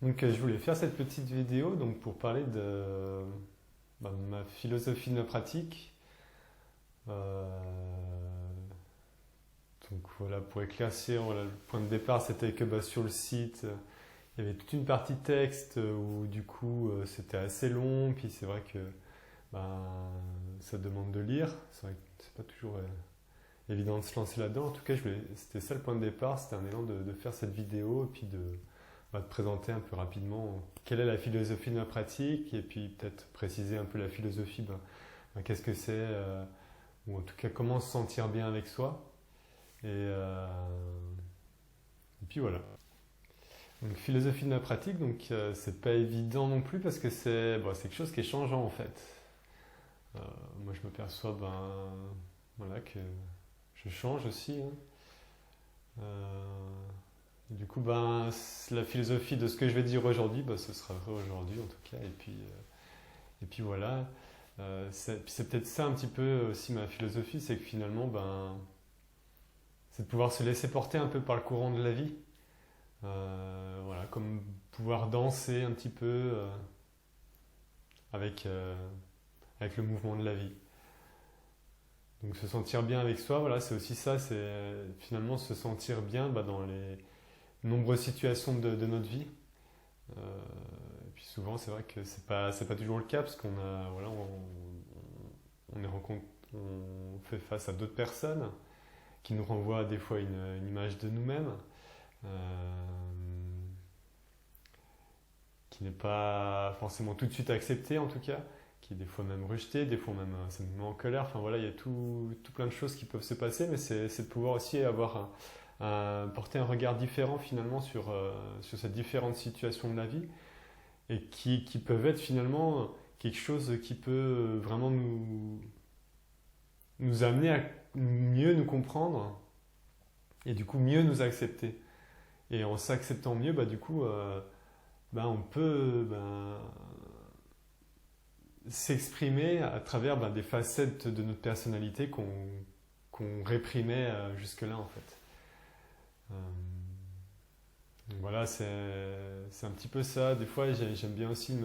Donc je voulais faire cette petite vidéo donc, pour parler de ma philosophie de ma pratique. Euh, donc voilà, pour éclaircir, voilà, le point de départ c'était que sur le site, il y avait toute une partie texte où du coup c'était assez long, puis c'est vrai que ben, ça demande de lire, c'est vrai que c'est pas toujours évident de se lancer là-dedans. En tout cas, c'était ça le point de départ, c'était un élan de faire cette vidéo et puis de présenter un peu rapidement quelle est la philosophie de ma pratique et puis peut-être préciser un peu la philosophie, qu'est-ce que c'est, ou en tout cas comment se sentir bien avec soi. Et puis voilà. Donc philosophie de ma pratique, donc c'est pas évident non plus parce que c'est quelque chose qui est changeant en fait. Moi je me perçois voilà, que je change aussi. Hein. Du coup, la philosophie de ce que je vais dire aujourd'hui, ce sera vrai aujourd'hui en tout cas. Et puis voilà. C'est peut-être ça un petit peu aussi ma philosophie, c'est que finalement, c'est de pouvoir se laisser porter un peu par le courant de la vie. Voilà, comme pouvoir danser un petit peu avec le mouvement de la vie. Donc se sentir bien avec soi, voilà, c'est aussi ça, c'est finalement se sentir bien dans les nombreuses situations de notre vie. Et puis souvent, c'est vrai que c'est pas toujours le cas parce qu'on a, voilà, on fait face à d'autres personnes qui nous renvoient des fois une image de nous-mêmes qui n'est pas forcément tout de suite acceptée en tout cas, qui est des fois même rejetée, des fois même ça nous met en colère. Enfin voilà, il y a tout plein de choses qui peuvent se passer, mais c'est de pouvoir aussi avoir porter un regard différent finalement sur ces différentes situations de la vie et qui peuvent être finalement quelque chose qui peut vraiment nous amener à mieux nous comprendre et du coup mieux nous accepter. Et en s'acceptant mieux, du coup, on peut s'exprimer à travers des facettes de notre personnalité qu'on réprimait jusque-là en fait. Donc voilà, c'est un petit peu ça. Des fois, j'aime bien aussi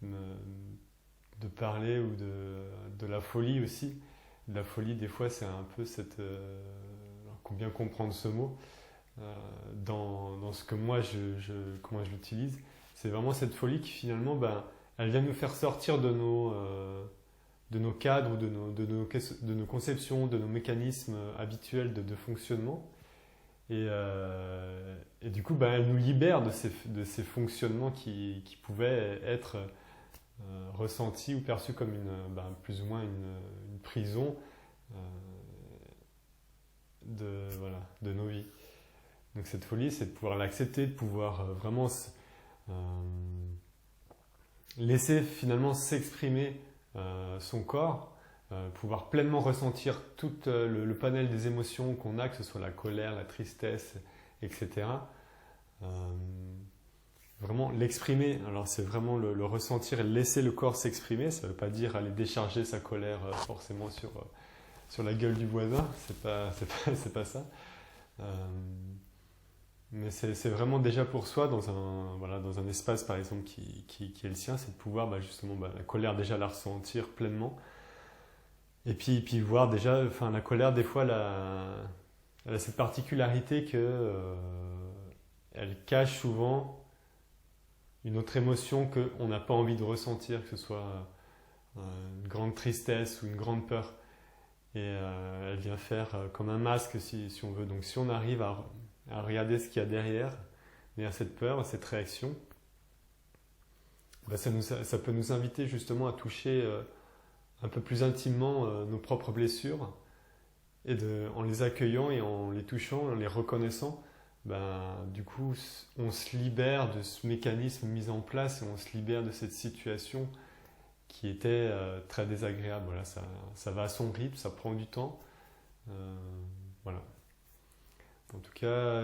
de parler ou de la folie aussi. La folie, des fois, c'est un peu bien comprendre ce mot dans ce que moi, comment je l'utilise. C'est vraiment cette folie qui finalement, elle vient nous faire sortir de nos cadres, de nos conceptions, de nos mécanismes habituels de fonctionnement. Et du coup, elle nous libère de ces fonctionnements qui pouvaient être ressentis ou perçus comme plus ou moins une prison de nos vies. Donc cette folie, c'est de pouvoir l'accepter, de pouvoir vraiment laisser finalement s'exprimer son corps, pouvoir pleinement ressentir tout le panel des émotions qu'on a, que ce soit la colère, la tristesse, etc. Vraiment l'exprimer, alors c'est vraiment le ressentir et laisser le corps s'exprimer, ça ne veut pas dire aller décharger sa colère forcément sur la gueule du voisin, c'est pas ça. Mais c'est vraiment déjà pour soi, dans un espace par exemple qui est le sien, c'est de pouvoir justement la colère déjà la ressentir pleinement. Et puis voir déjà, la colère des fois elle a cette particularité que elle cache souvent une autre émotion qu'on n'a pas envie de ressentir, que ce soit une grande tristesse ou une grande peur. Et elle vient faire comme un masque si on veut. Donc si on arrive à regarder ce qu'il y a derrière cette peur, cette réaction, ça peut nous inviter justement à toucher un peu plus intimement nos propres blessures et en les accueillant et en les touchant, en les reconnaissant, du coup on se libère de ce mécanisme mis en place et on se libère de cette situation qui était très désagréable. Voilà, ça va à son rythme, ça prend du temps. Voilà. En tout cas,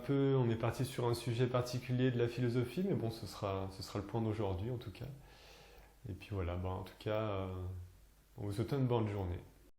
on est parti sur un sujet particulier de la philosophie, mais bon, ce sera le point d'aujourd'hui en tout cas. Et puis voilà, en tout cas, on vous souhaite une bonne journée.